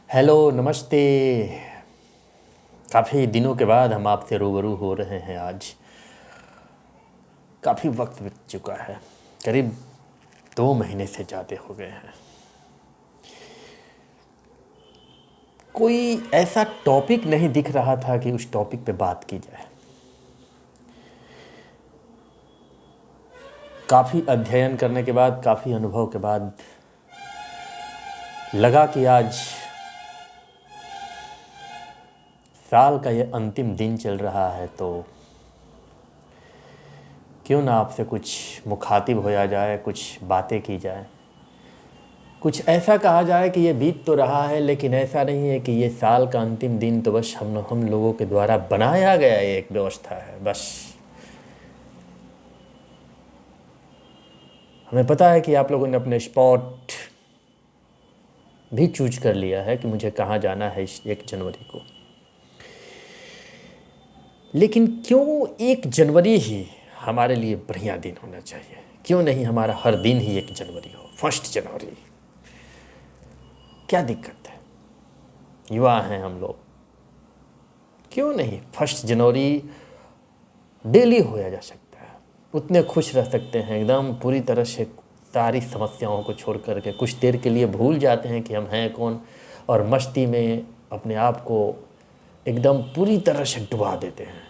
Hello, नमस्ते। काफ़ी दिनों के बाद हम आपसे रूबरू हो रहे हैं आज। काफ़ी वक्त बीत चुका है, करीब 2 महीने से ज़्यादा हो गए हैं। कोई ऐसा टॉपिक नहीं दिख रहा था कि उस टॉपिक पे बात की जाए। काफ़ी अध्ययन करने के बाद, काफ़ी अनुभव के बाद लगा कि आज साल का ये अंतिम दिन चल रहा है, तो क्यों ना आपसे कुछ मुखातिब होया जाए, कुछ बातें की जाए, कुछ ऐसा कहा जाए कि ये बीत तो रहा है, लेकिन ऐसा नहीं है कि ये साल का अंतिम दिन तो बस हम लोगों के द्वारा बनाया गया ये एक व्यवस्था है। बस हमें पता है कि आप लोगों ने अपने स्पॉट भी चूज कर लिया है कि मुझे कहाँ जाना है इस 1 जनवरी को। लेकिन क्यों 1 जनवरी ही हमारे लिए बढ़िया दिन होना चाहिए? क्यों नहीं हमारा हर दिन ही 1 जनवरी हो, 1 जनवरी? क्या दिक्कत है? युवा हैं हम लोग, क्यों नहीं 1 जनवरी डेली होया जा सकता है? उतने खुश रह सकते हैं एकदम पूरी तरह से, सारी समस्याओं को छोड़ करके कुछ देर के लिए भूल जाते हैं कि हम हैं कौन, और मस्ती में अपने आप को एकदम पूरी तरह से डुबा देते हैं।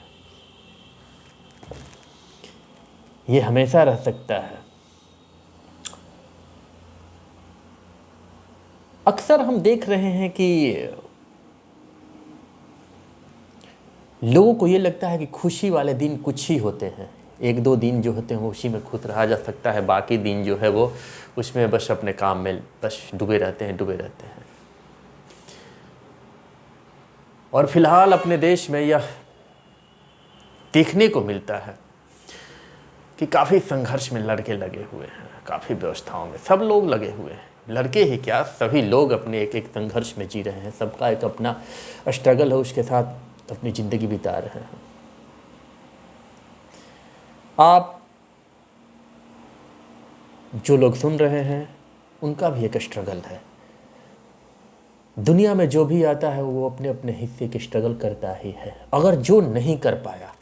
ये हमेशा रह सकता है। अक्सर हम देख रहे हैं कि लोगों को ये लगता है कि खुशी वाले दिन कुछ ही होते हैं, 1-2 दिन जो होते हैं वो उसी में खुश रहा जा सकता है, बाकी दिन जो है वो उसमें बस अपने काम में बस डूबे रहते हैं। और फिलहाल अपने देश में यह देखने को मिलता है कि काफ़ी संघर्ष में लड़के लगे हुए हैं, काफ़ी व्यवस्थाओं में सब लोग लगे हुए हैं। लड़के ही क्या, सभी लोग अपने एक एक संघर्ष में जी रहे हैं, सबका एक अपना स्ट्रगल है, उसके साथ अपनी ज़िंदगी बिता रहे हैं। आप जो लोग सुन रहे हैं उनका भी एक स्ट्रगल है। दुनिया में जो भी आता है वो अपने अपने हिस्से की स्ट्रगल करता ही है। अगर जो नहीं कर पाया,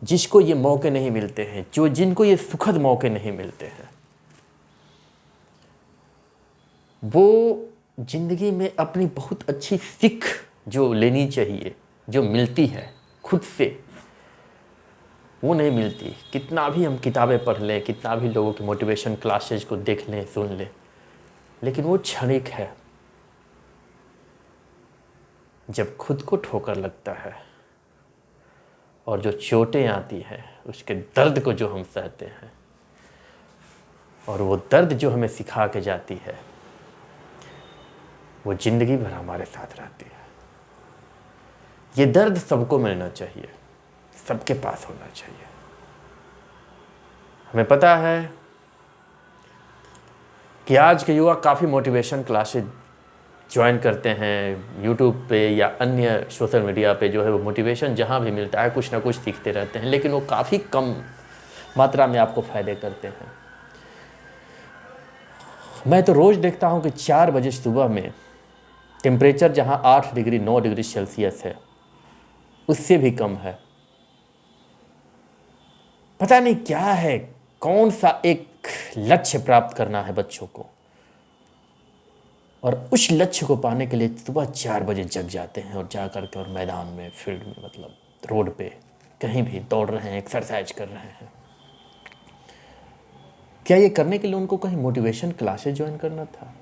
जिसको ये मौके नहीं मिलते हैं, जिनको ये सुखद मौके नहीं मिलते हैं, वो ज़िंदगी में अपनी बहुत अच्छी सीख जो लेनी चाहिए, जो मिलती है खुद से, वो नहीं मिलती। कितना भी हम किताबें पढ़ लें, कितना भी लोगों की मोटिवेशन क्लासेज को देख लें, सुन लें, लेकिन वो क्षणिक है। जब खुद को ठोकर लगता है और जो चोटें आती हैं, उसके दर्द को जो हम सहते हैं, और वो दर्द जो हमें सिखा के जाती है, वो ज़िंदगी भर हमारे साथ रहती है। ये दर्द सबको मिलना चाहिए, सबके पास होना चाहिए। हमें पता है कि आज के युवा काफ़ी मोटिवेशन क्लासेज ज्वाइन करते हैं यूट्यूब पे या अन्य सोशल मीडिया पे, जो है वो मोटिवेशन जहाँ भी मिलता है कुछ ना कुछ सीखते रहते हैं, लेकिन वो काफ़ी कम मात्रा में आपको फ़ायदे करते हैं। मैं तो रोज़ देखता हूँ कि 4 बजे सुबह में टेम्परेचर जहाँ 8 डिग्री 9 डिग्री सेल्सियस है, उससे भी कम है। पता नहीं क्या है, कौन सा एक लक्ष्य प्राप्त करना है बच्चों को, और उस लक्ष्य को पाने के लिए सुबह 4 बजे जग जाते हैं और जा करके और मैदान में, फील्ड में, मतलब रोड पे कहीं भी दौड़ रहे हैं, एक्सरसाइज कर रहे हैं। क्या ये करने के लिए उनको कहीं मोटिवेशन क्लासेस ज्वाइन करना था?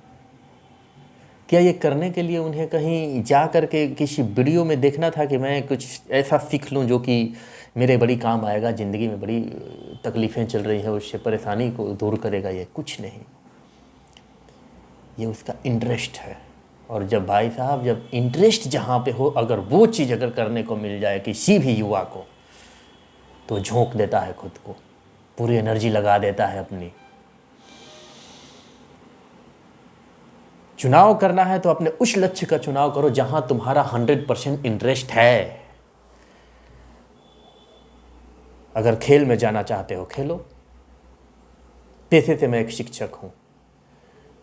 क्या ये करने के लिए उन्हें कहीं जा कर के किसी वीडियो में देखना था कि मैं कुछ ऐसा सीख लूँ जो कि मेरे बड़ी काम आएगा, ज़िंदगी में बड़ी तकलीफ़ें चल रही हैं उससे परेशानी को दूर करेगा? ये कुछ नहीं, ये उसका इंटरेस्ट है। और जब भाई साहब, जब इंटरेस्ट जहाँ पे हो, अगर वो चीज़ अगर करने को मिल जाए किसी भी युवा को, तो झोंक देता है खुद को, पूरी एनर्जी लगा देता है अपनी। चुनाव करना है तो अपने उस लक्ष्य का चुनाव करो जहां तुम्हारा 100% इंटरेस्ट है। अगर खेल में जाना चाहते हो, खेलो। पेशे से मैं एक शिक्षक हूं,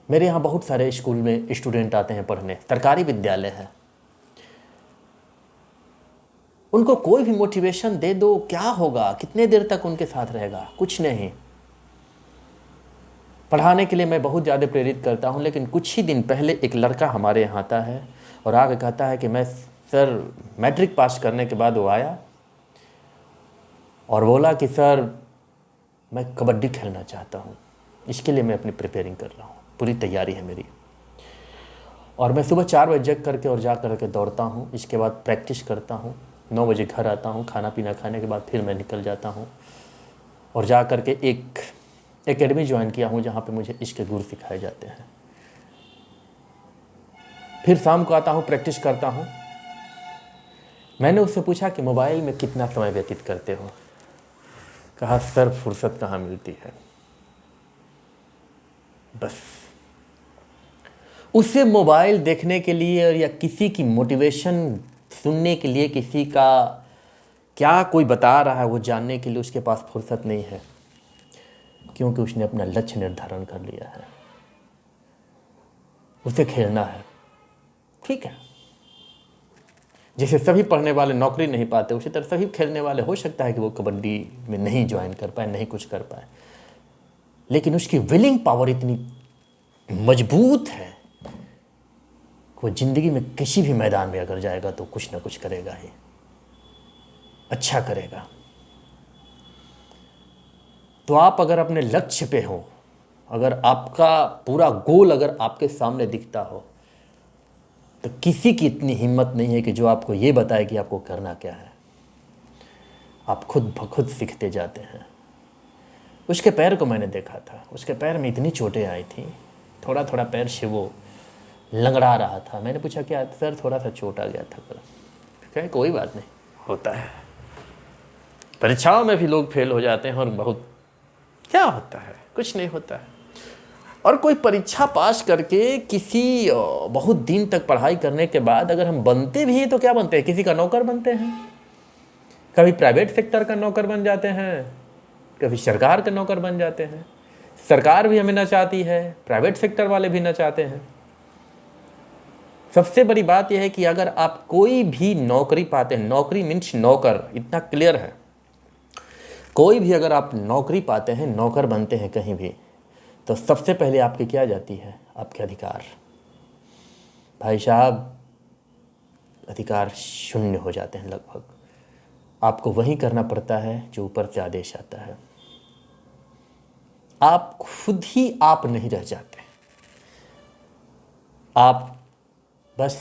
मेरे यहाँ बहुत सारे स्कूल में स्टूडेंट आते हैं पढ़ने, सरकारी विद्यालय है, उनको कोई भी मोटिवेशन दे दो, क्या होगा, कितने देर तक उनके साथ रहेगा, कुछ नहीं। पढ़ाने के लिए मैं बहुत ज़्यादा प्रेरित करता हूँ, लेकिन कुछ ही दिन पहले एक लड़का हमारे यहाँ आता है और आगे कहता है कि मैं सर, मैट्रिक पास करने के बाद वो आया और बोला कि सर मैं कबड्डी खेलना चाहता हूँ, इसके लिए मैं अपनी प्रिपेयरिंग कर रहा हूँ, पूरी तैयारी है मेरी, और मैं सुबह 4 बजे जग करके और जा करके दौड़ता हूँ, इसके बाद प्रैक्टिस करता हूँ, 9 बजे घर आता हूँ, खाना पीना खाने के बाद फिर मैं निकल जाता हूँ और जा करके एक एकेडमी ज्वाइन किया हूँ जहाँ पे मुझे इसके गुर सिखाए जाते हैं। फिर शाम को आता हूँ, प्रैक्टिस करता हूँ। मैंने उससे पूछा कि मोबाइल में कितना समय व्यतीत करते हो? कहा सर फुर्सत कहाँ मिलती है। बस उसे मोबाइल देखने के लिए या किसी की मोटिवेशन सुनने के लिए, किसी का क्या कोई बता रहा है वो जानने के लिए उसके पास फुर्सत नहीं है, क्योंकि उसने अपना लक्ष्य निर्धारण कर लिया है, उसे खेलना है। ठीक है, जैसे सभी पढ़ने वाले नौकरी नहीं पाते, उसी तरह सभी खेलने वाले हो सकता है कि वो कबड्डी में नहीं ज्वाइन कर पाए, नहीं कुछ कर पाए, लेकिन उसकी विलिंग पावर इतनी मजबूत है कि वो ज़िंदगी में किसी भी मैदान में अगर जाएगा तो कुछ ना कुछ करेगा ही, अच्छा करेगा। तो आप अगर अपने लक्ष्य पे हो, अगर आपका पूरा गोल अगर आपके सामने दिखता हो, तो किसी की इतनी हिम्मत नहीं है कि जो आपको ये बताए कि आपको करना क्या है। आप खुद ब खुद सीखते जाते हैं। उसके पैर को मैंने देखा था, उसके पैर में इतनी चोटें आई थी, थोड़ा थोड़ा पैर से वो लंगड़ा रहा था। मैंने पूछा क्या सर थोड़ा सा चोट आ गया था कल? कहे कोई बात नहीं, होता है, परीक्षाओं में भी लोग फेल हो जाते हैं और बहुत, क्या होता है, कुछ नहीं होता है। और कोई परीक्षा पास करके किसी बहुत दिन तक पढ़ाई करने के बाद अगर हम बनते भी हैं तो क्या बनते हैं, किसी का नौकर बनते हैं, कभी प्राइवेट सेक्टर का नौकर बन जाते हैं, कभी सरकार के नौकर बन जाते हैं। सरकार भी हमें ना चाहती है, प्राइवेट सेक्टर वाले भी ना चाहते हैं। सबसे बड़ी बात यह है कि अगर आप कोई भी नौकरी पाते हैं, नौकरी मीन्स नौकर, इतना क्लियर है, कोई भी अगर आप नौकरी पाते हैं, नौकर बनते हैं कहीं भी, तो सबसे पहले आपकी क्या जाती है, आपके अधिकार। भाई साहब अधिकार शून्य हो जाते हैं लगभग। आपको वही करना पड़ता है जो ऊपर से आदेश आता है। आप खुद ही आप नहीं रह जाते, आप बस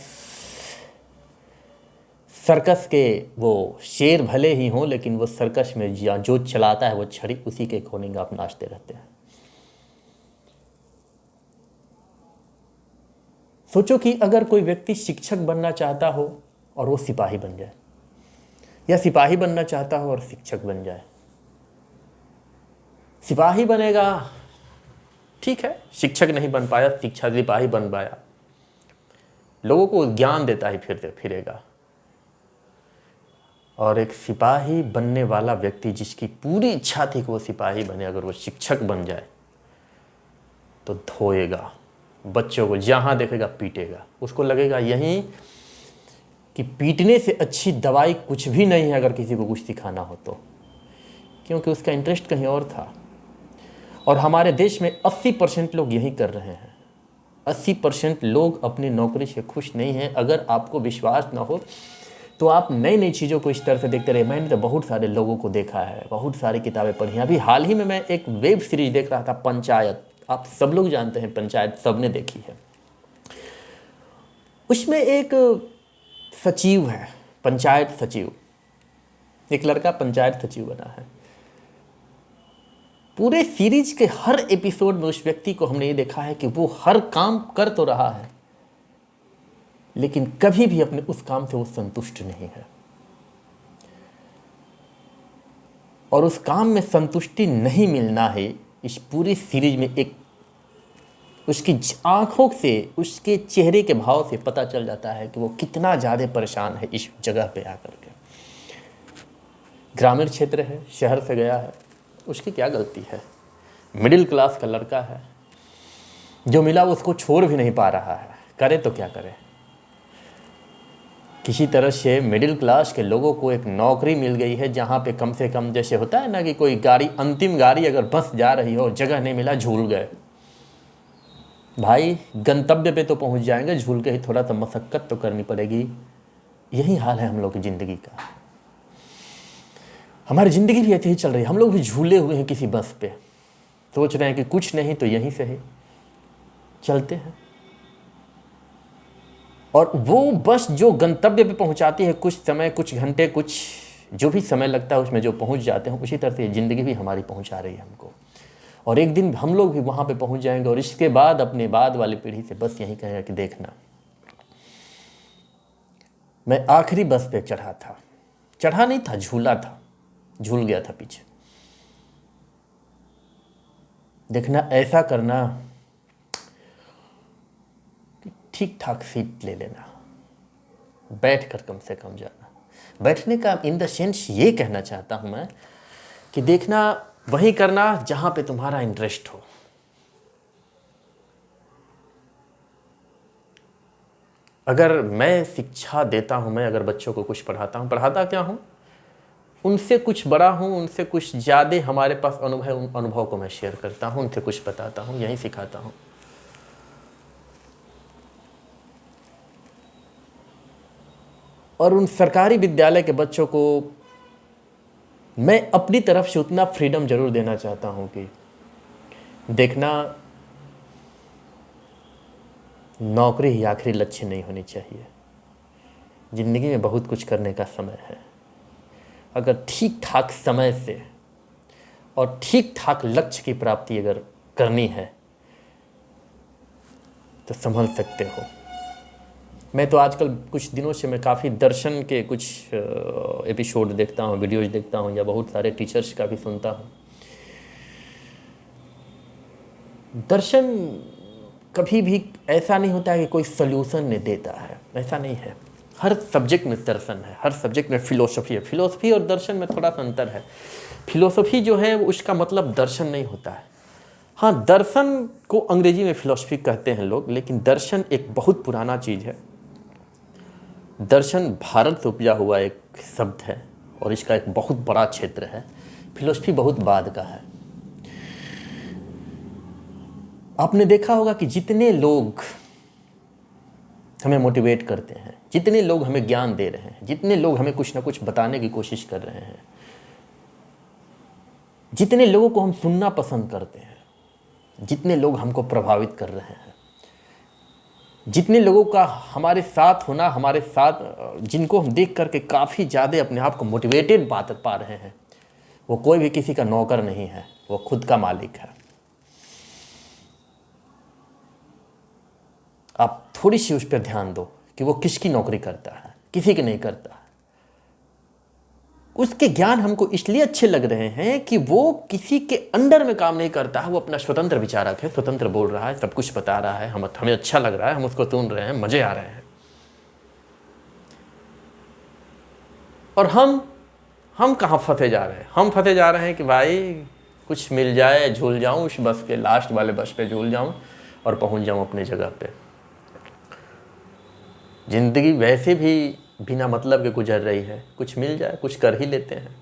सर्कस के वो शेर भले ही हों, लेकिन वो सर्कस में जो चलाता है वो छड़ी, उसी के अकॉर्डिंग आप नाचते रहते हैं। सोचो कि अगर कोई व्यक्ति शिक्षक बनना चाहता हो और वो सिपाही बन जाए, या सिपाही बनना चाहता हो और शिक्षक बन जाए। सिपाही बनेगा, ठीक है, शिक्षक नहीं बन पाया, शिक्षा सिपाही बन पाया, लोगों को ज्ञान देता ही फिरेगा। और एक सिपाही बनने वाला व्यक्ति जिसकी पूरी इच्छा थी कि वो सिपाही बने, अगर वो शिक्षक बन जाए तो धोएगा, बच्चों को जहाँ देखेगा पीटेगा। उसको लगेगा यहीं कि पीटने से अच्छी दवाई कुछ भी नहीं है अगर किसी को कुछ सिखाना हो तो, क्योंकि उसका इंटरेस्ट कहीं और था। और हमारे देश में 80% लोग यही कर रहे हैं। 80% लोग अपनी नौकरी से खुश नहीं हैं। अगर आपको विश्वास ना हो तो आप नई नई चीज़ों को इस तरह से देखते रहे। मैंने तो बहुत सारे लोगों को देखा है, बहुत सारी किताबें पढ़ी हैं। अभी हाल ही में मैं एक वेब सीरीज देख रहा था, पंचायत। आप सब लोग जानते हैं पंचायत, सबने देखी है। उसमें एक सचिव है, पंचायत सचिव, एक लड़का पंचायत सचिव बना है। पूरे सीरीज के हर एपिसोड में उस व्यक्ति को हमने ये देखा है कि वो हर काम कर तो रहा है, लेकिन कभी भी अपने उस काम से वो संतुष्ट नहीं है। और उस काम में संतुष्टि नहीं मिलना है, इस पूरी सीरीज में एक उसकी आंखों से, उसके चेहरे के भाव से पता चल जाता है कि वो कितना ज़्यादा परेशान है इस जगह पे आकर के। ग्रामीण क्षेत्र है, शहर से गया है, उसकी क्या गलती है, मिडिल क्लास का लड़का है, जो मिला वो उसको छोड़ भी नहीं पा रहा है, करे तो क्या करे। किसी तरह से मिडिल क्लास के लोगों को एक नौकरी मिल गई है जहाँ पे कम से कम, जैसे होता है ना कि कोई गाड़ी, अंतिम गाड़ी अगर बस जा रही हो, जगह नहीं मिला, झूल गए भाई, गंतव्य पे तो पहुँच जाएंगे, झूल के ही थोड़ा सा मशक्क़त तो करनी पड़ेगी। यही हाल है हम लोग की ज़िंदगी का। हमारी ज़िंदगी भी ऐसे ही चल रही है, हम लोग भी झूले हुए हैं किसी बस पे, सोच रहे हैं कि कुछ नहीं तो यहीं से ही चलते हैं। और वो बस जो गंतव्य पे पहुंचाती है, कुछ समय, कुछ घंटे, कुछ जो भी समय लगता है उसमें जो पहुंच जाते हैं, उसी तरह से ज़िंदगी भी हमारी पहुंचा रही है हमको। और एक दिन हम लोग भी वहाँ पे पहुंच जाएंगे और इसके बाद अपने बाद वाली पीढ़ी से बस यही कहेगा कि देखना, मैं आखिरी बस पे चढ़ा था, चढ़ा नहीं था, झूला था, झूल गया था पीछे। देखना, ऐसा करना, ठीक ठाक सीट ले लेना, बैठ कर कम से कम जाना। बैठने का इन द सेंस ये कहना चाहता हूँ मैं कि देखना, वही करना जहाँ पे तुम्हारा इंटरेस्ट हो। अगर मैं शिक्षा देता हूँ, मैं अगर बच्चों को कुछ पढ़ाता हूँ, पढ़ाता क्या हूँ, उनसे कुछ बड़ा हूँ, उनसे कुछ ज़्यादा हमारे पास अनुभव, उन अनुभव को मैं शेयर करता हूँ, उनसे कुछ बताता हूँ, यही सिखाता हूँ। और उन सरकारी विद्यालय के बच्चों को मैं अपनी तरफ से उतना फ्रीडम ज़रूर देना चाहता हूँ कि देखना, नौकरी ही आखिरी लक्ष्य नहीं होनी चाहिए। ज़िंदगी में बहुत कुछ करने का समय है। अगर ठीक ठाक समय से और ठीक ठाक लक्ष्य की प्राप्ति अगर करनी है तो संभल सकते हो। मैं तो आजकल कुछ दिनों से मैं काफ़ी दर्शन के कुछ एपिसोड देखता हूँ, वीडियोज़ देखता हूँ, या बहुत सारे टीचर्स का भी सुनता हूँ। दर्शन कभी भी ऐसा नहीं होता है कि कोई सल्यूशन नहीं देता है, ऐसा नहीं है। हर सब्जेक्ट में दर्शन है, हर सब्जेक्ट में फिलोसफी है। फिलोसफी और दर्शन में थोड़ा सा अंतर है। फिलोसफी जो है उसका मतलब दर्शन नहीं होता है। हाँ, दर्शन को अंग्रेजी में फिलोसफी कहते हैं लोग, लेकिन दर्शन एक बहुत पुराना चीज़ है। दर्शन भारत से उपजा हुआ एक शब्द है और इसका एक बहुत बड़ा क्षेत्र है। फिलोसफी बहुत बाद का है। आपने देखा होगा कि जितने लोग हमें मोटिवेट करते हैं, जितने लोग हमें ज्ञान दे रहे हैं, जितने लोग हमें कुछ ना कुछ बताने की कोशिश कर रहे हैं, जितने लोगों को हम सुनना पसंद करते हैं, जितने लोग हमको प्रभावित कर रहे हैं, जितने लोगों का हमारे साथ होना, हमारे साथ जिनको हम देख करके काफ़ी ज़्यादा अपने आप को मोटिवेटेड पा रहे हैं, वो कोई भी किसी का नौकर नहीं है, वो खुद का मालिक है। आप थोड़ी सी उस पर ध्यान दो कि वो किसकी नौकरी करता है, किसी की नहीं करता है। उसके ज्ञान हमको इसलिए अच्छे लग रहे हैं कि वो किसी के अंडर में काम नहीं करता है, वो अपना स्वतंत्र विचारक है, स्वतंत्र बोल रहा है, सब कुछ बता रहा है, हमें अच्छा लग रहा है, हम उसको सुन रहे हैं, मजे आ रहे हैं। और हम कहाँ फंसे जा रहे हैं? हम फंसे जा रहे हैं कि भाई कुछ मिल जाए, झूल जाऊं उस बस के, लास्ट वाले बस पे झूल जाऊं और पहुंच जाऊं अपनी जगह पे। ज़िंदगी वैसे भी बिना मतलब के गुजर रही है, कुछ मिल जाए, कुछ कर ही लेते हैं।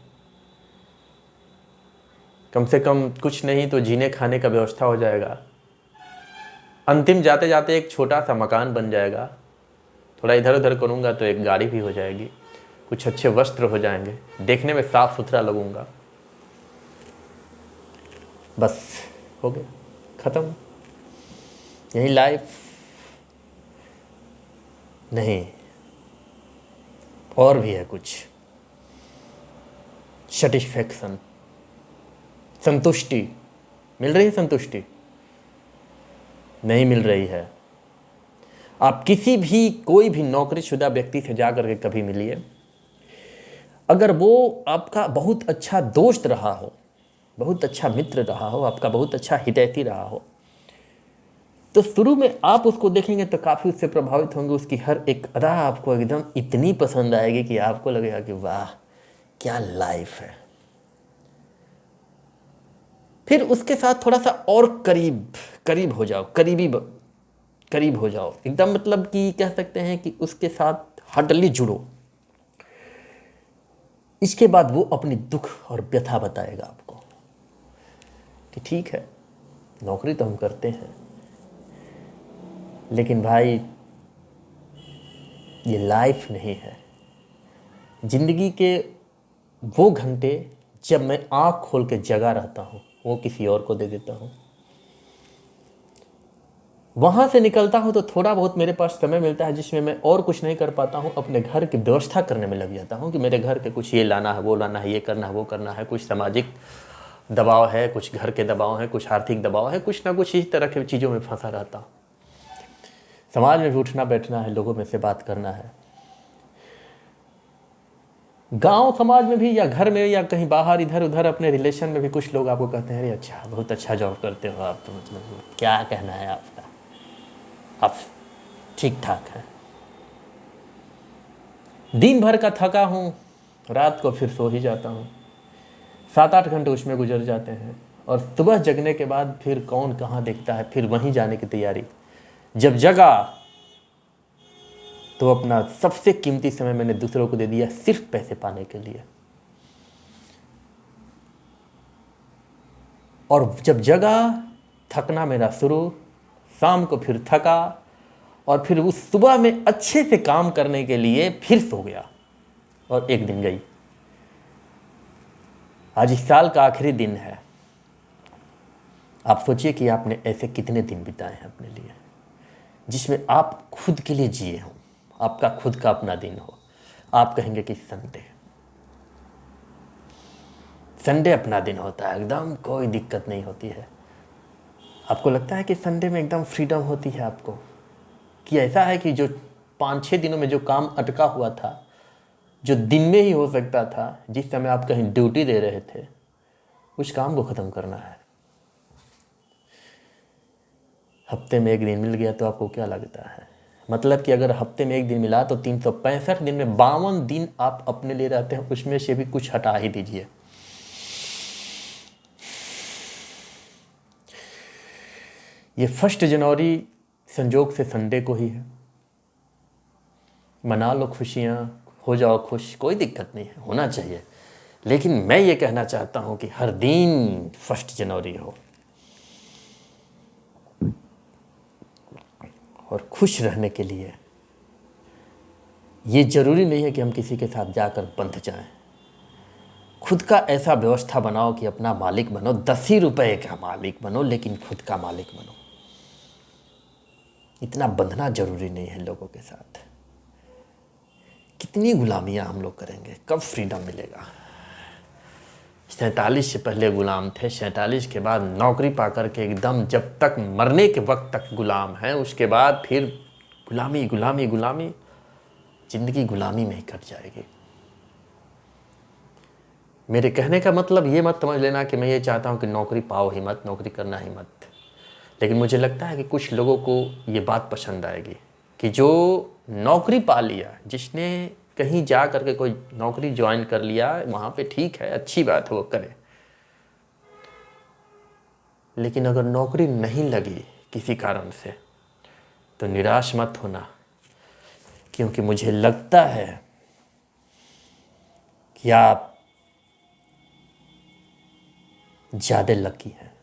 कम से कम कुछ नहीं तो जीने खाने का व्यवस्था हो जाएगा। अंतिम जाते जाते एक छोटा सा मकान बन जाएगा, थोड़ा इधर उधर करूँगा तो एक गाड़ी भी हो जाएगी, कुछ अच्छे वस्त्र हो जाएंगे, देखने में साफ सुथरा लगूंगा, बस हो गया, ख़त्म। यही लाइफ नहीं, और भी है कुछ। सेटिस्फैक्शन, संतुष्टि मिल रही है? संतुष्टि नहीं मिल रही है। आप किसी भी कोई भी नौकरीशुदा व्यक्ति से जा करके कभी मिलिए, अगर वो आपका बहुत अच्छा दोस्त रहा हो, बहुत अच्छा मित्र रहा हो, आपका बहुत अच्छा हितैषी रहा हो, तो शुरू में आप उसको देखेंगे तो काफ़ी उससे प्रभावित होंगे। उसकी हर एक अदा आपको एकदम इतनी पसंद आएगी कि आपको लगेगा कि वाह क्या लाइफ है। फिर उसके साथ थोड़ा सा और करीब हो जाओ, करीब हो जाओ एकदम, मतलब कि कह सकते हैं कि उसके साथ हडली जुड़ो। इसके बाद वो अपनी दुख और व्यथा बताएगा आपको कि ठीक है, नौकरी तो हम करते हैं, लेकिन भाई ये लाइफ नहीं है। जिंदगी के वो घंटे जब मैं आँख खोल के जगा रहता हूँ, वो किसी और को दे देता हूँ। वहाँ से निकलता हूँ तो थोड़ा बहुत मेरे पास समय मिलता है जिसमें मैं और कुछ नहीं कर पाता हूँ, अपने घर की व्यवस्था करने में लग जाता हूँ कि मेरे घर के कुछ ये लाना है, वो लाना है, ये करना है, वो करना है। कुछ सामाजिक दबाव है, कुछ घर के दबाव है, कुछ आर्थिक दबाव है, कुछ ना कुछ इस तरह की चीज़ों में फंसा रहता हूँ। समाज में भी उठना बैठना है, लोगों में से बात करना है। गांव समाज में भी या घर में या कहीं बाहर इधर उधर अपने रिलेशन में भी कुछ लोग आपको कहते हैं, अरे अच्छा, बहुत अच्छा जॉब करते हो आप, तो मतलब क्या कहना है आपका, आप ठीक ठाक है। दिन भर का थका हूँ, रात को फिर सो ही जाता हूँ, 7-8 घंटे उसमें गुजर जाते हैं, और सुबह जगने के बाद फिर कौन कहाँ देखता है, फिर वहीं जाने की तैयारी। जब जगा तो अपना सबसे कीमती समय मैंने दूसरों को दे दिया सिर्फ पैसे पाने के लिए। और जब जगा, थकना मेरा शुरू, शाम को फिर थका, और फिर उस सुबह में अच्छे से काम करने के लिए फिर सो गया, और एक दिन गई। आज इस साल का आखिरी दिन है। आप सोचिए कि आपने ऐसे कितने दिन बिताए हैं अपने लिए, जिसमें आप खुद के लिए जिए हों, आपका खुद का अपना दिन हो। आप कहेंगे कि संडे अपना दिन होता है, एकदम कोई दिक्कत नहीं होती है। आपको लगता है कि संडे में एकदम फ्रीडम होती है आपको, कि ऐसा है कि जो 5-6 दिनों में जो काम अटका हुआ था, जो दिन में ही हो सकता था, जिस समय आप कहीं ड्यूटी दे रहे थे, उस काम को ख़त्म करना है। हफ्ते में 1 दिन मिल गया तो आपको क्या लगता है? मतलब कि अगर हफ्ते में 1 दिन मिला तो 365 दिन में 52 दिन आप अपने लिए रहते हैं, उसमें से भी कुछ हटा ही दीजिए। ये 1 जनवरी संजोग से संडे को ही है। मना लो खुशियाँ, हो जाओ खुश, कोई दिक्कत नहीं है, होना चाहिए। लेकिन मैं ये कहना चाहता हूँ कि हर दिन 1 जनवरी हो, और खुश रहने के लिए ये ज़रूरी नहीं है कि हम किसी के साथ जाकर बंध जाएं। खुद का ऐसा व्यवस्था बनाओ कि अपना मालिक बनो, 10 ही रुपए का मालिक बनो, लेकिन खुद का मालिक बनो। इतना बंधना ज़रूरी नहीं है लोगों के साथ। कितनी गुलामियाँ हम लोग करेंगे, कब फ्रीडम मिलेगा? 47 से पहले गुलाम थे, 47 के बाद नौकरी पा कर के एकदम जब तक मरने के वक्त तक गुलाम हैं, उसके बाद फिर गुलामी गुलामी गुलामी, ज़िंदगी गुलामी में ही कट जाएगी। मेरे कहने का मतलब ये मत समझ लेना कि मैं ये चाहता हूँ कि नौकरी पाओ ही मत, नौकरी करना ही मत। लेकिन मुझे लगता है कि कुछ लोगों को ये बात पसंद आएगी कि जो नौकरी पा लिया, जिसने कहीं जा करके कोई नौकरी ज्वाइन कर लिया, वहाँ पे ठीक है, अच्छी बात है, वो करे। लेकिन अगर नौकरी नहीं लगी किसी कारण से, तो निराश मत होना, क्योंकि मुझे लगता है कि आप ज़्यादा लकी हैं।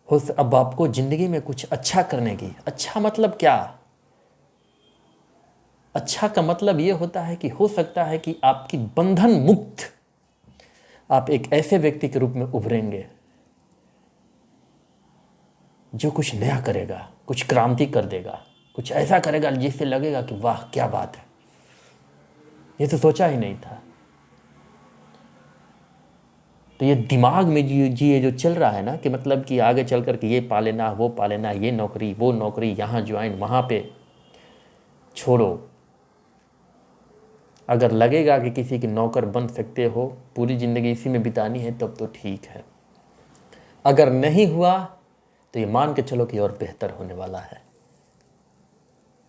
अब आपको ज़िंदगी में कुछ अच्छा करने की, अच्छा मतलब क्या? अच्छा का मतलब ये होता है कि हो सकता है कि आपकी बंधन मुक्त आप एक ऐसे व्यक्ति के रूप में उभरेंगे जो कुछ नया करेगा, कुछ क्रांति कर देगा, कुछ ऐसा करेगा जिससे लगेगा कि वाह क्या बात है, ये तो सोचा ही नहीं था। तो ये दिमाग में ये जो चल रहा है ना, कि मतलब कि आगे चल कर के ये पा लेना, वो पा लेना, ये नौकरी, वो नौकरी, यहाँ ज्वाइन, वहाँ पे, छोड़ो। अगर लगेगा कि किसी के नौकर बन सकते हो, पूरी ज़िंदगी इसी में बितानी है, तब तो ठीक है। अगर नहीं हुआ तो ये मान के चलो कि और बेहतर होने वाला है।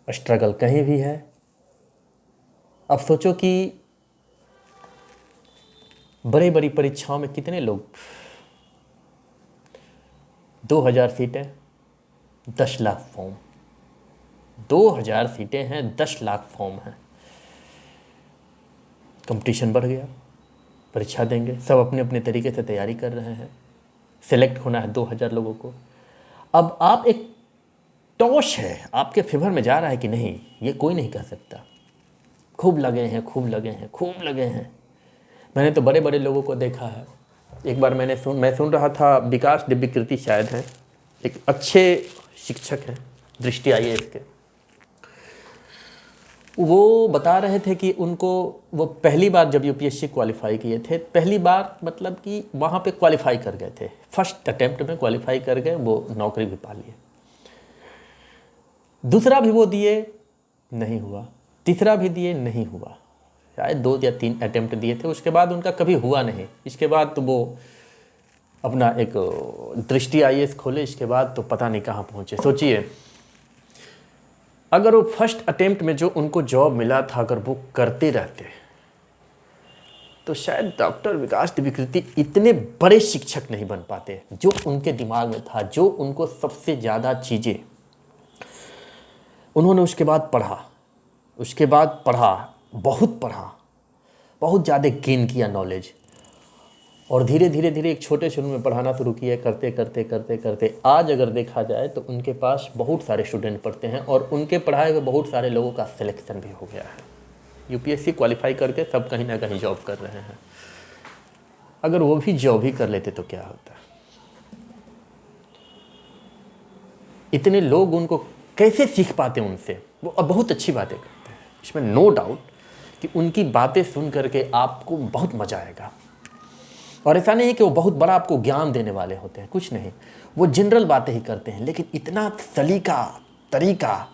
स्ट्रगल कहीं भी है। अब सोचो कि बड़ी बड़ी परीक्षाओं में कितने लोग 2000 सीटें, 10 लाख फॉर्म। 2000 सीटें हैं, 10 लाख फॉर्म हैं। कंपटीशन बढ़ गया, परीक्षा देंगे, सब अपने अपने तरीके से तैयारी कर रहे हैं। सेलेक्ट होना है 2000 लोगों को। अब आप एक टॉस है, आपके फेवर में जा रहा है कि नहीं, ये कोई नहीं कह सकता। खूब लगे हैं, खूब लगे हैं, खूब लगे हैं। मैंने तो बड़े बड़े लोगों को देखा है। एक बार मैं सुन रहा था, विकास दिव्यकीर्ति शायद हैं, एक अच्छे शिक्षक हैं, दृष्टि IAS के। वो बता रहे थे कि उनको, वो पहली बार जब UPSC क्वालिफाई किए थे, पहली बार मतलब कि वहाँ पे क्वालिफाई कर गए थे, फर्स्ट अटेम्प्ट में क्वालिफाई कर गए, वो नौकरी भी पा लिए। दूसरा भी वो दिए, नहीं हुआ। तीसरा भी दिए, नहीं हुआ। शायद 2 या 3 अटेम्प्ट दिए थे, उसके बाद उनका कभी हुआ नहीं। इसके बाद तो वो अपना एक दृष्टि IAS खोले, इसके बाद तो पता नहीं कहाँ पहुँचे। सोचिए, अगर वो फर्स्ट अटेम्प्ट में जो उनको जॉब मिला था, अगर वो करते रहते, तो शायद डॉक्टर विकास दिव्यकीर्ति इतने बड़े शिक्षक नहीं बन पाते। जो उनके दिमाग में था, जो उनको सबसे ज़्यादा चीज़ें, उन्होंने उसके बाद पढ़ा, बहुत ज़्यादा गेन किया नॉलेज, और धीरे धीरे एक छोटे शुरू में पढ़ाना शुरू किया। करते आज अगर देखा जाए तो उनके पास बहुत सारे स्टूडेंट पढ़ते हैं, और उनके पढ़ाए हुए बहुत सारे लोगों का सिलेक्शन भी हो गया है। UPSC क्वालिफाई करके सब कहीं ना कहीं जॉब कर रहे हैं। अगर वो भी जॉब ही कर लेते तो क्या होता। इतने लोग उनको कैसे सीख पाते उनसे, वो अब बहुत अच्छी बातें करते हैं, इसमें नो डाउट कि उनकी बातें सुन करके आपको बहुत मज़ा आएगा। और ऐसा नहीं है कि वो बहुत बड़ा आपको ज्ञान देने वाले होते हैं, कुछ नहीं, वो जनरल बातें ही करते हैं, लेकिन इतना सलीका, तरीका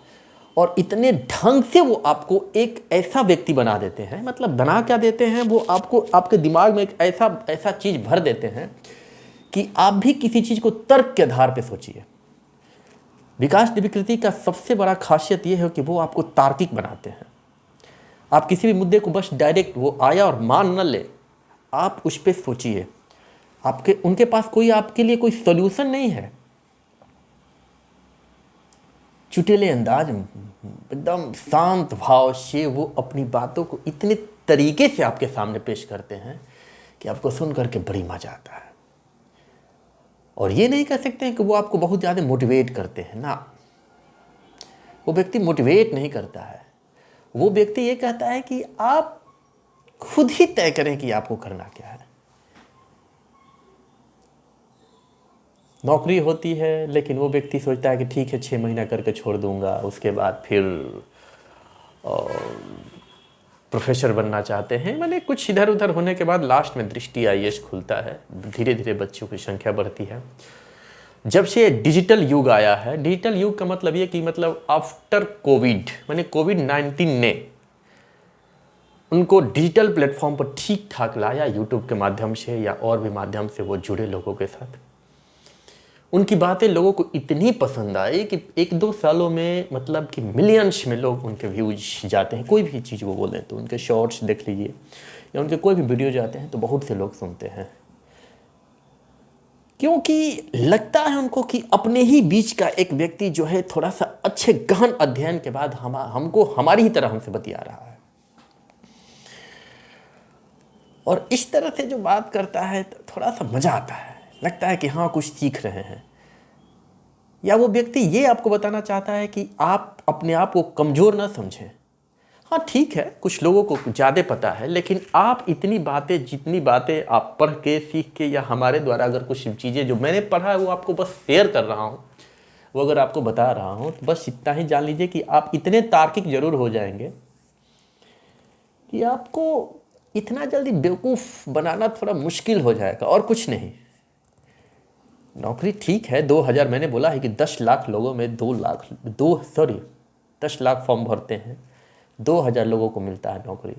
और इतने ढंग से वो आपको एक ऐसा व्यक्ति बना देते हैं। मतलब बना क्या देते हैं, वो आपको, आपके दिमाग में एक ऐसा चीज़ भर देते हैं कि आप भी किसी चीज़ को तर्क के आधार पर सोचिए। विकास दिव्यकीर्ति का सबसे बड़ा खासियत ये है कि वो आपको तार्किक बनाते हैं। आप किसी भी मुद्दे को बस डायरेक्ट वो आया और मान न ले, आप उस पर सोचिए। उनके पास कोई आपके लिए कोई सॉल्यूशन नहीं है। चुटेले अंदाज में, एकदम शांत भाव से वो अपनी बातों को इतने तरीके से आपके सामने पेश करते हैं कि आपको सुन करके बड़ी मजा आता है। और ये नहीं कह सकते हैं कि वो आपको बहुत ज़्यादा मोटिवेट करते हैं ना, वो व्यक्ति मोटिवेट नहीं करता है। वो व्यक्ति ये कहता है कि आप खुद ही तय करें कि आपको करना क्या है। नौकरी होती है, लेकिन वो व्यक्ति सोचता है कि ठीक है 6 महीना करके छोड़ दूंगा, उसके बाद फिर प्रोफेसर बनना चाहते हैं। मैंने कुछ इधर उधर होने के बाद लास्ट में दृष्टि IAS खुलता है, धीरे धीरे बच्चों की संख्या बढ़ती है। जब से डिजिटल युग आया है, डिजिटल युग का मतलब ये कि मतलब आफ्टर कोविड, माने कोविड-19 ने उनको डिजिटल प्लेटफॉर्म पर ठीक ठाक लाया, यूट्यूब के माध्यम से या और भी माध्यम से वो जुड़े लोगों के साथ। उनकी बातें लोगों को इतनी पसंद आई कि 1-2 सालों में मतलब कि मिलियंस में लोग उनके व्यूज जाते हैं। कोई भी चीज़ वो बोलें तो उनके शॉर्ट्स देख लीजिए या उनके कोई भी वीडियो जाते हैं तो बहुत से लोग सुनते हैं, क्योंकि लगता है उनको कि अपने ही बीच का एक व्यक्ति जो है थोड़ा सा अच्छे गहन अध्ययन के बाद हमको हमारी ही तरह हमसे बतिया रहा है। और इस तरह से जो बात करता है तो थोड़ा सा मज़ा आता है, लगता है कि हाँ कुछ सीख रहे हैं। या वो व्यक्ति ये आपको बताना चाहता है कि आप अपने आप को कमज़ोर ना समझें। हाँ ठीक है, कुछ लोगों को ज़्यादा पता है, लेकिन आप जितनी बातें आप पढ़ के, सीख के, या हमारे द्वारा अगर कुछ चीज़ें जो मैंने पढ़ा है वो आपको बस शेयर कर रहा हूँ, वो अगर आपको बता रहा हूँ, तो बस इतना ही जान लीजिए कि आप इतने तार्किक ज़रूर हो जाएंगे कि आपको इतना जल्दी बेवकूफ़ बनाना थोड़ा मुश्किल हो जाएगा, और कुछ नहीं। नौकरी ठीक है, 2000, मैंने बोला है कि 10 लाख लोगों में 10 लाख फॉर्म भरते हैं, 2000 लोगों को मिलता है नौकरी।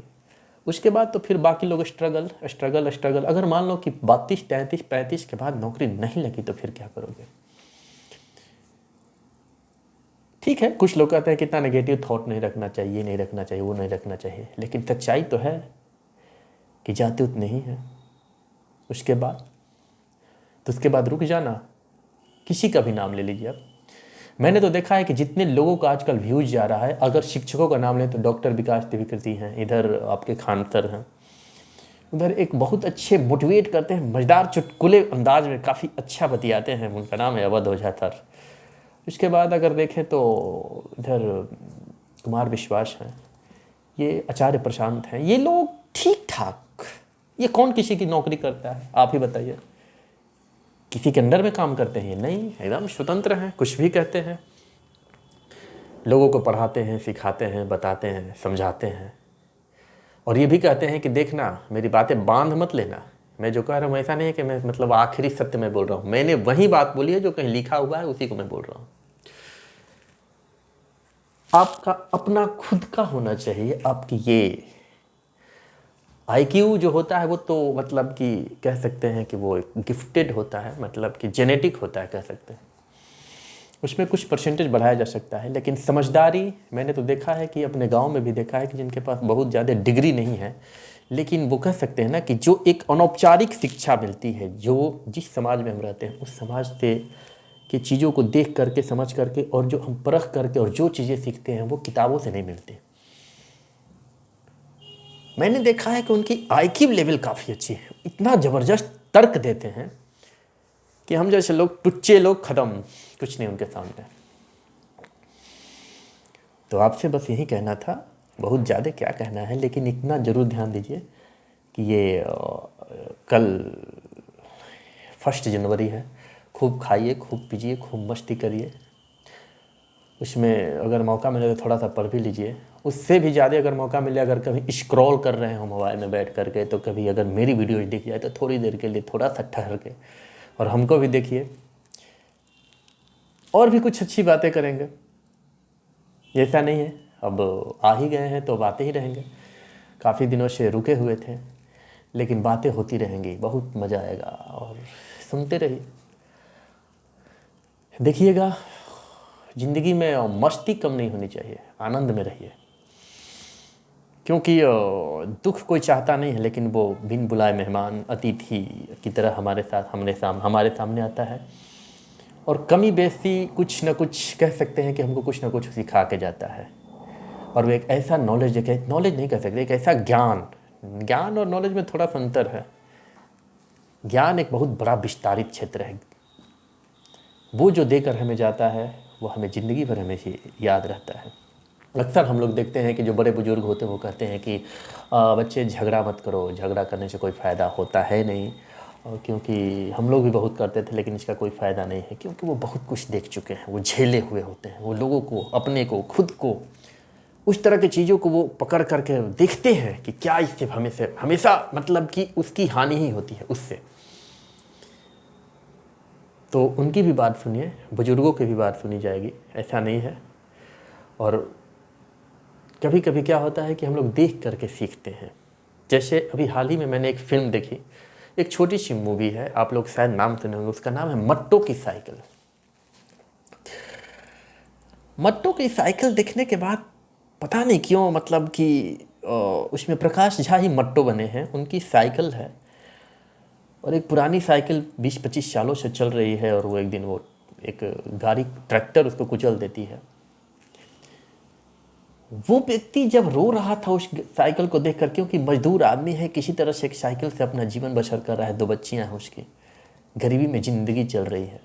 उसके बाद तो फिर बाकी लोग स्ट्रगल। अगर मान लो कि 32, 33, 35 के बाद नौकरी नहीं लगी तो फिर क्या करोगे? ठीक है, कुछ लोग कहते हैं कि इतना नेगेटिव थॉट नहीं रखना चाहिए, नहीं रखना चाहिए, वो नहीं रखना चाहिए, लेकिन सच्चाई तो है कि जाते उतने ही है। उसके बाद रुक जाना, किसी का भी नाम ले लीजिए आप। मैंने तो देखा है कि जितने लोगों का आजकल व्यूज जा रहा है, अगर शिक्षकों का नाम लें तो डॉक्टर विकास त्रिवेदी हैं, इधर आपके खान सर हैं, उधर एक बहुत अच्छे मोटिवेट करते हैं, मज़ेदार चुटकुले अंदाज में काफ़ी अच्छा बतियाते हैं, उनका नाम है अवध ओझा सर। इसके बाद अगर देखें तो इधर कुमार विश्वास हैं, ये आचार्य प्रशांत हैं, ये लोग ठीक ठाक। ये कौन किसी की नौकरी करता है, आप ही बताइए? किसी के अंडर में काम करते हैं? नहीं, एकदम स्वतंत्र हैं, कुछ भी कहते हैं, लोगों को पढ़ाते हैं, सिखाते हैं, बताते हैं, समझाते हैं, और ये भी कहते हैं कि देखना मेरी बातें बांध मत लेना, मैं जो कह रहा हूँ ऐसा नहीं है कि मैं मतलब आखिरी सत्य में बोल रहा हूँ, मैंने वही बात बोली है जो कहीं लिखा हुआ है, उसी को मैं बोल रहा हूँ। आपका अपना खुद का होना चाहिए। आपकी ये आईक्यू जो होता है वो तो मतलब कि कह सकते हैं कि वो गिफ्टेड होता है, मतलब कि जेनेटिक होता है कह सकते हैं, उसमें कुछ परसेंटेज बढ़ाया जा सकता है। लेकिन समझदारी मैंने तो देखा है कि अपने गांव में भी देखा है कि जिनके पास बहुत ज़्यादा डिग्री नहीं है, लेकिन वो कह सकते हैं ना कि जो एक अनौपचारिक शिक्षा मिलती है, जो जिस समाज में हम रहते हैं उस समाज से की चीज़ों को देख करके, समझ करके, और जो हम परख करके और जो चीज़ें सीखते हैं वो किताबों से नहीं मिलती। मैंने देखा है कि उनकी आईक्यू लेवल काफ़ी अच्छी है, इतना ज़बरदस्त तर्क देते हैं कि हम जैसे लोग टुच्चे लोग ख़त्म, कुछ नहीं उनके सामने। तो आपसे बस यही कहना था, बहुत ज़्यादा क्या कहना है, लेकिन इतना ज़रूर ध्यान दीजिए कि ये कल 1 जनवरी है, खूब खाइए, खूब पीजिए, खूब मस्ती करिए, उसमें अगर मौका मिले तो थोड़ा सा पढ़ भी लीजिए। उससे भी ज़्यादा अगर मौका मिले, अगर कभी स्क्रॉल कर रहे हो मोबाइल में बैठ करके, तो कभी अगर मेरी वीडियो दिख जाए तो थोड़ी देर के लिए थोड़ा सा ठहर के और हमको भी देखिए, और भी कुछ अच्छी बातें करेंगे। ऐसा नहीं है, अब आ ही गए हैं तो बातें ही रहेंगे, काफ़ी दिनों से रुके हुए थे, लेकिन बातें होती रहेंगी, बहुत मज़ा आएगा, और सुनते रहिए, देखिएगा। ज़िंदगी में मस्ती कम नहीं होनी चाहिए, आनंद में रहिए, क्योंकि दुख कोई चाहता नहीं है, लेकिन वो बिन बुलाए मेहमान, अतिथि की तरह हमारे साथ हमारे सामने आता है, और कमी बेसी कुछ न कुछ कह सकते हैं कि हमको कुछ न कुछ सिखा के जाता है। और वो एक ऐसा नॉलेज है, नॉलेज नहीं कह सकते, एक ऐसा ज्ञान और नॉलेज में थोड़ा सा अंतर है। ज्ञान एक बहुत बड़ा विस्तारित क्षेत्र है, वो जो देकर हमें जाता है वो हमें ज़िंदगी भर हमें याद रहता है। अक्सर हम लोग देखते हैं कि जो बड़े बुजुर्ग होते हैं वो कहते हैं कि बच्चे झगड़ा मत करो, झगड़ा करने से कोई फ़ायदा होता है नहीं, क्योंकि हम लोग भी बहुत करते थे, लेकिन इसका कोई फ़ायदा नहीं है, क्योंकि वो बहुत कुछ देख चुके हैं, वो झेले हुए होते हैं, वो लोगों को, अपने को, खुद को, उस तरह की चीज़ों को वो पकड़ करके देखते हैं कि क्या इससे हमेशा मतलब कि उसकी हानि ही होती है उससे। तो उनकी भी बात सुनिए, बुजुर्गों की भी बात सुनी जाएगी, ऐसा नहीं है। और कभी कभी क्या होता है कि हम लोग देख करके सीखते हैं। जैसे अभी हाल ही में मैंने एक फ़िल्म देखी, एक छोटी सी मूवी है, आप लोग शायद नाम सुने होंगे, उसका नाम है मट्टो की साइकिल। मट्टो की साइकिल देखने के बाद पता नहीं क्यों, मतलब कि उसमें प्रकाश झा ही मट्टो बने हैं, उनकी साइकिल है, और एक पुरानी साइकिल 20-25 सालों से चल रही है, और वो एक दिन वो एक गाड़ी, ट्रैक्टर उसको कुचल देती है। वो व्यक्ति जब रो रहा था उस साइकिल को देख कर, क्योंकि मजदूर आदमी है, किसी तरह से एक साइकिल से अपना जीवन बसर कर रहा है, 2 बच्चियां हैं उसकी, गरीबी में ज़िंदगी चल रही है।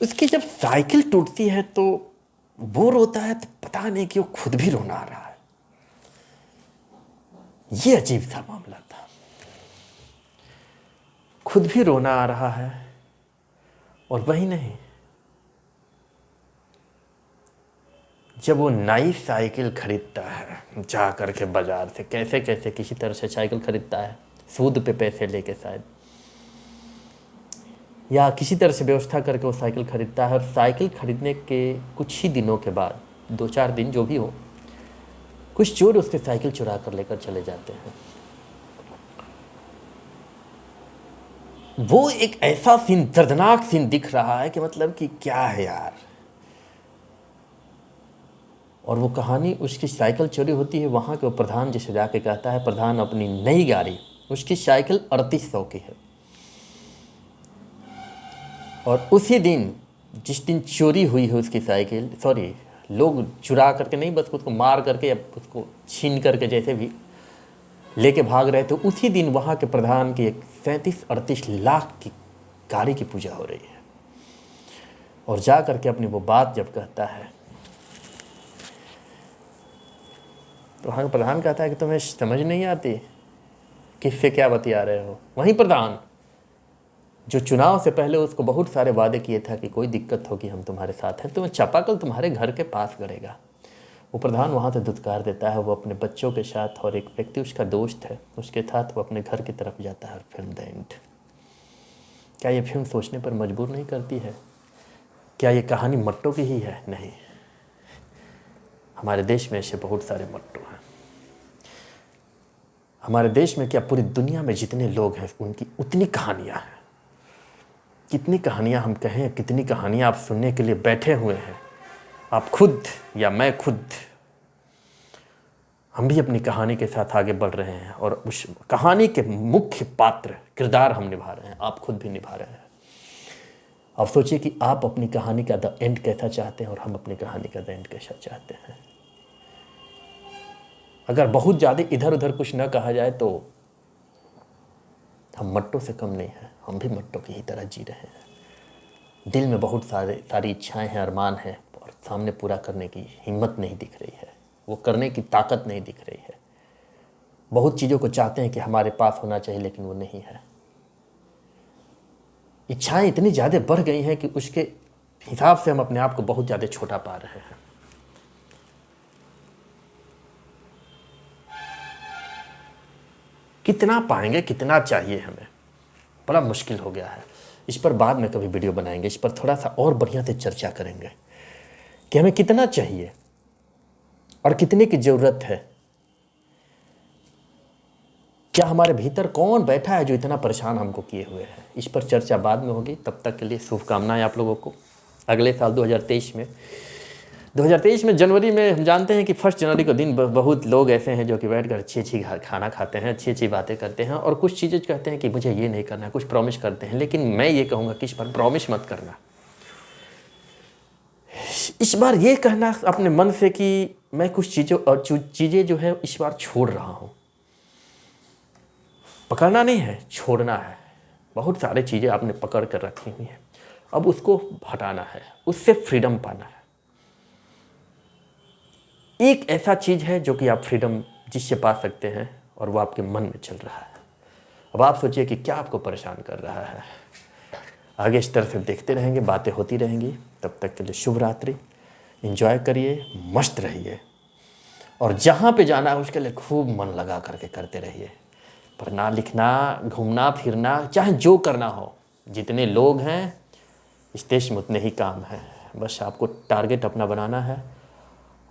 उसकी जब साइकिल टूटती है तो वो रोता है, तो पता नहीं क्यों खुद भी रोना आ रहा है। ये अजीब सा मामला था, खुद भी रोना आ रहा है। और वही नहीं, जब वो नई साइकिल खरीदता है, जा करके बाजार से कैसे कैसे किसी तरह से साइकिल खरीदता है, सूद पे पैसे लेके शायद, या किसी तरह से व्यवस्था करके वो साइकिल खरीदता है, और साइकिल खरीदने के कुछ ही दिनों के बाद, 2-4 दिन जो भी हो, कुछ चोर उसके साइकिल चुरा कर लेकर चले जाते हैं। वो एक ऐसा सीन, दर्दनाक सीन दिख रहा है कि मतलब कि क्या है यार। और वो कहानी, उसकी साइकिल चोरी होती है, वहाँ के प्रधान जिसे जाके कहता है, प्रधान अपनी नई गाड़ी, उसकी साइकिल 3800 की है, और उसी दिन जिस दिन चोरी हुई है उसकी साइकिल, सॉरी, लोग चुरा करके नहीं, बस उसको मार करके या उसको छीन करके जैसे भी लेके भाग रहे थे, उसी दिन वहाँ के प्रधान की एक 37-38 लाख की गाड़ी की पूजा हो रही है। और जा करके अपनी वो बात जब कहता है तो वहाँ का प्रधान कहता है कि तुम्हें समझ नहीं आती, किससे क्या बतिया रहे हो। वहीं प्रधान जो चुनाव से पहले उसको बहुत सारे वादे किए था कि कोई दिक्कत होगी हम तुम्हारे साथ हैं, तुम्हें चापाकल तुम्हारे घर के पास करेगा, वो प्रधान वहाँ से धुतकार देता है। वो अपने बच्चों के साथ और एक व्यक्ति उसका दोस्त है उसके साथ वो अपने घर की तरफ जाता है। Film the end. क्या ये फिल्म सोचने पर मजबूर नहीं करती है? क्या ये कहानी मट्टों की ही है? नहीं, हमारे देश में ऐसे बहुत सारे मट्टो हैं। हमारे देश में क्या पूरी दुनिया में जितने लोग हैं उनकी उतनी कहानियाँ हैं। कितनी कहानियाँ हम कहें, कितनी कहानियाँ आप सुनने के लिए बैठे हुए हैं। आप खुद या मैं खुद, हम भी अपनी कहानी के साथ आगे बढ़ रहे हैं और उस कहानी के मुख्य पात्र किरदार हम निभा रहे हैं, आप खुद भी निभा रहे हैं। आप सोचिए कि आप अपनी कहानी का द एंड कैसा चाहते हैं और हम अपनी कहानी का द एंड कैसा चाहते हैं। अगर बहुत ज़्यादा इधर उधर कुछ न कहा जाए तो हम मट्टों से कम नहीं हैं, हम भी मट्टों की ही तरह जी रहे हैं। दिल में बहुत सारी इच्छाएं हैं, अरमान हैं, और सामने पूरा करने की हिम्मत नहीं दिख रही है, वो करने की ताकत नहीं दिख रही है। बहुत चीज़ों को चाहते हैं कि हमारे पास होना चाहिए लेकिन वो नहीं है। इच्छाएं इतनी ज़्यादा बढ़ गई हैं कि उसके हिसाब से हम अपने आप को बहुत ज़्यादा छोटा पा रहे हैं। कितना पाएंगे, कितना चाहिए हमें, बड़ा मुश्किल हो गया है। इस पर बाद में कभी वीडियो बनाएंगे, इस पर थोड़ा सा और बढ़िया से चर्चा करेंगे कि हमें कितना चाहिए और कितने की ज़रूरत है। क्या हमारे भीतर कौन बैठा है जो इतना परेशान हमको किए हुए है। इस पर चर्चा बाद में होगी। तब तक के लिए शुभकामनाएं आप लोगों को। अगले साल 2023 में जनवरी में हम जानते हैं कि 1 जनवरी को दिन बहुत लोग ऐसे हैं जो कि बैठ कर अच्छी खाना खाते हैं, अच्छी बातें करते हैं और कुछ चीज़ें कहते हैं कि मुझे ये नहीं करना, कुछ प्रॉमिस करते हैं। लेकिन मैं ये कहूँगा कि इस पर प्रॉमिस मत करना। इस बार ये कहना अपने मन से कि मैं कुछ चीज़ें जो है इस बार छोड़ रहा हूँ। पकड़ना नहीं है, छोड़ना है। बहुत सारी चीज़ें आपने पकड़ कर रखी हुई हैं, अब उसको हटाना है, उससे फ्रीडम पाना है। एक ऐसा चीज़ है जो कि आप फ्रीडम जिससे पा सकते हैं और वो आपके मन में चल रहा है। अब आप सोचिए कि क्या आपको परेशान कर रहा है। आगे इस तरह से देखते रहेंगे, बातें होती रहेंगी। तब तक के लिए शुभ रात्रि, एंजॉय करिए, मस्त रहिए और जहाँ पे जाना है उसके लिए खूब मन लगा करके करते रहिए। पढ़ना लिखना, घूमना फिरना, चाहे जो करना हो, जितने लोग हैं इस देश में उतने ही काम हैं। बस आपको टारगेट अपना बनाना है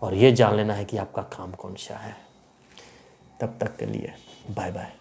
और ये जान लेना है कि आपका काम कौन सा है। तब तक के लिए बाय बाय।